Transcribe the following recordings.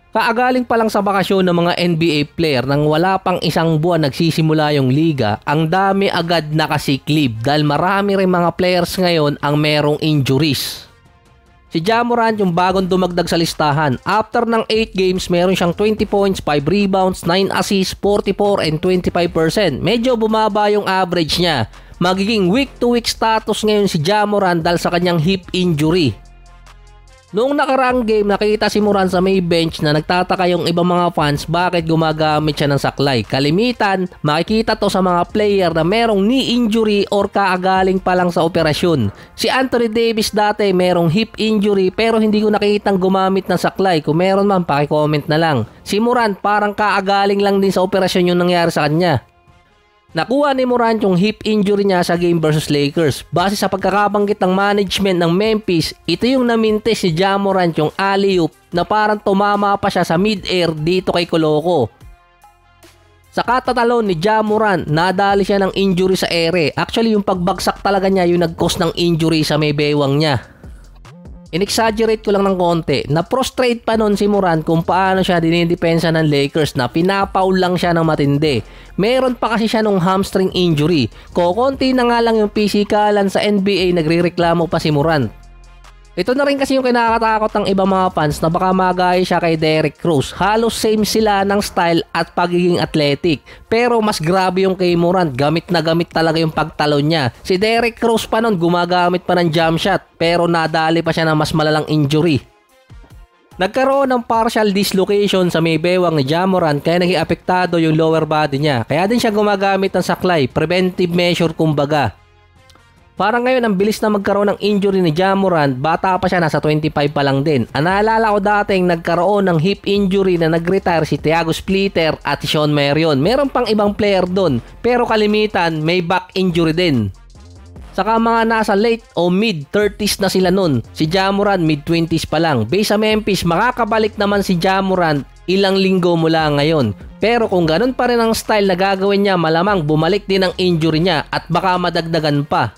Kaagaling pa lang sa bakasyon ng mga NBA player nang wala pang isang buwan nagsisimula yung liga, ang dami agad nakasick leave dahil marami rin mga players ngayon ang merong injuries. Si Ja Morant yung bagong dumagdag sa listahan. After ng 8 games, meron siyang 20 points, 5 rebounds, 9 assists, 44 and 25%. Medyo bumaba yung average niya. Magiging week-to-week status ngayon si Ja Morant dahil sa kanyang hip injury. Noong nakaraang game, nakita si Morant sa may bench na nagtataka yung ibang mga fans bakit gumagamit siya ng saklay. Kalimitan, makikita to sa mga player na merong knee injury or kaagaling pa lang sa operasyon. Si Anthony Davis dati merong hip injury pero hindi ko nakitang gumamit ng saklay. Kung meron man, paki-comment na lang. Si Morant parang kaagaling lang din sa operasyon yung nangyari sa kanya. Nakuha ni Morant yung hip injury niya sa game versus Lakers. Base sa pagkakabanggit ng management ng Memphis, ito yung namintis ni Ja Morant yung alley-oop na parang tumama pa siya sa mid-air dito kay Koloko. Sa katatalon ni Ja Morant, nadali siya ng injury sa ere. Actually, yung pagbagsak talaga niya yung nag-cause ng injury sa may bewang niya. In-exaggerate ko lang ng konti. Na-prostrate pa nun si Morant kung paano siya dinidepensa ng Lakers na pinapaul lang siya ng matindi. Meron pa kasi siya nung hamstring injury. Kokonti na nga lang yung pisikalan sa NBA, nagrereklamo pa si Morant. Ito na rin kasi yung kinakatakot ng ibang mga fans na baka magaya siya kay Derrick Rose. Halos same sila ng style at pagiging athletic. Pero mas grabe yung kay Morant. Gamit na gamit talaga yung pagtalon niya. Si Derrick Rose pa nun gumagamit pa ng jump shot pero nadali pa siya ng mas malalang injury. Nagkaroon ng partial dislocation sa may bewang ni Ja Morant kaya naging apektado yung lower body niya. Kaya din siya gumagamit ng saklay. Preventive measure kumbaga. Parang ngayon ang bilis na magkaroon ng injury ni Ja Morant, bata pa siya, nasa 25 pa lang din. Naalala ko dating nagkaroon ng hip injury na nag-retire si Thiago Splitter at si Shawn Marion. Meron pang ibang player doon, pero kalimitan may back injury din. Saka mga nasa late o mid-30s na sila nun. Si Ja Morant mid-20s pa lang. Base sa Memphis, makakabalik naman si Ja Morant ilang linggo mula ngayon. Pero kung ganun pa rin ang style na gagawin niya, malamang bumalik din ang injury niya at baka madagdagan pa.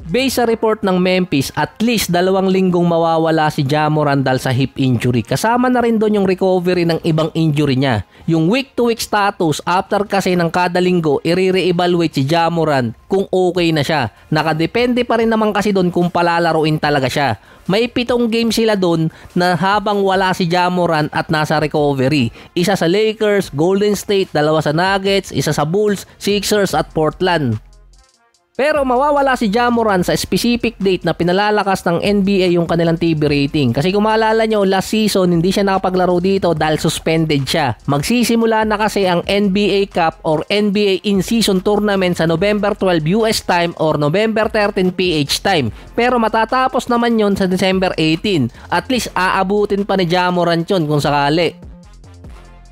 Base sa report ng Memphis, at least 2 linggong mawawala si Ja Morant dahil sa hip injury. Kasama na rin doon yung recovery ng ibang injury niya. Yung week-to-week status, after kasi ng kada linggo, i-re-evaluate si Ja Morant kung okay na siya. Nakadepende pa rin naman kasi doon kung palalaruin talaga siya. May 7 games sila doon na habang wala si Ja Morant at nasa recovery. Isa sa Lakers, Golden State, 2 sa Nuggets, isa sa Bulls, Sixers at Portland. Pero mawawala si Ja Morant sa specific date na pinalalakas ng NBA yung kanilang TV rating. Kasi kung maalala nyo, last season hindi siya nakapaglaro dito dahil suspended siya. Magsisimula na kasi ang NBA Cup or NBA In-Season Tournament sa November 12 US time or November 13 PH time. Pero matatapos naman yon sa December 18. At least aabutin pa ni Ja Morant yun kung sakali.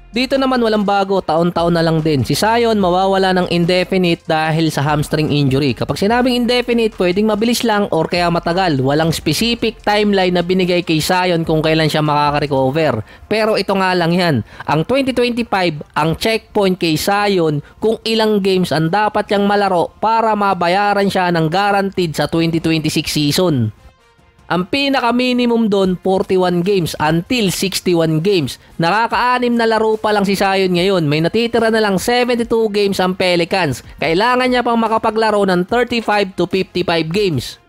Dito naman walang bago, taon-taon na lang din. Si Zion mawawala ng indefinite dahil sa hamstring injury. Kapag sinabing indefinite, pwedeng mabilis lang or kaya matagal. Walang specific timeline na binigay kay Zion kung kailan siya makaka-recover. Pero ito nga lang yan. Ang 2025, ang checkpoint kay Zion kung ilang games ang dapat niyang malaro para mabayaran siya ng guaranteed sa 2026 season. Ang pinaka-minimum doon, 41 games until 61 games. Nakaka-6 na laro pa lang si Zion ngayon. May natitira na lang 72 games ang Pelicans. Kailangan niya pang makapaglaro ng 35 to 55 games.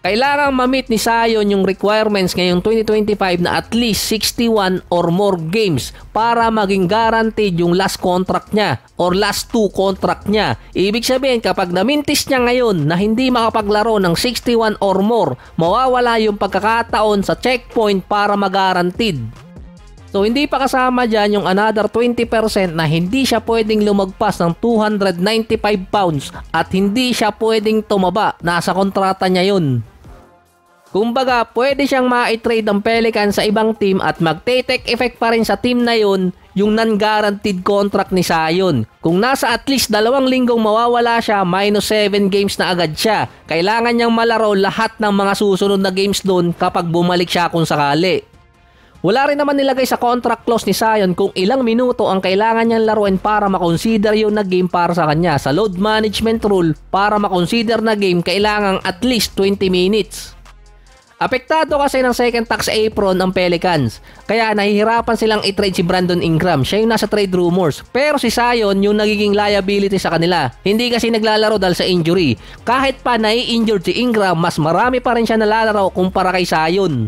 Kailangan ma-meet ni Zion yung requirements ngayong 2025 na at least 61 or more games para maging guaranteed yung last contract niya or last 2 contract niya. Ibig sabihin kapag namintis niya ngayon na hindi makapaglaro ng 61 or more, mawawala yung pagkakataon sa checkpoint para mag-guaranteed. So hindi pa kasama dyan yung another 20% na hindi siya pwedeng lumagpas ng 295 pounds at hindi siya pwedeng tumaba. Nasa kontrata niya yun. Kumbaga, pwede siyang ma-trade ng Pelicans sa ibang team at magte-take effect pa rin sa team na yun yung non-guaranteed contract ni Zion. Kung nasa at least 2 linggong mawawala siya, minus 7 games na agad siya. Kailangan niyang malaro lahat ng mga susunod na games doon kapag bumalik siya kung sakali. Wala rin naman nilagay sa contract clause ni Zion kung ilang minuto ang kailangan niyang laruin para makonsider yun na game para sa kanya. Sa load management rule, para makonsider na game, kailangan at least 20 minutes. Apektado kasi ng second tax apron ang Pelicans. Kaya nahihirapan silang i-trade si Brandon Ingram. Siya yung nasa trade rumors. Pero si Zion yung nagiging liability sa kanila. Hindi kasi naglalaro dahil sa injury. Kahit pa nai-injured si Ingram, mas marami pa rin siya nalalaro kumpara kay Zion.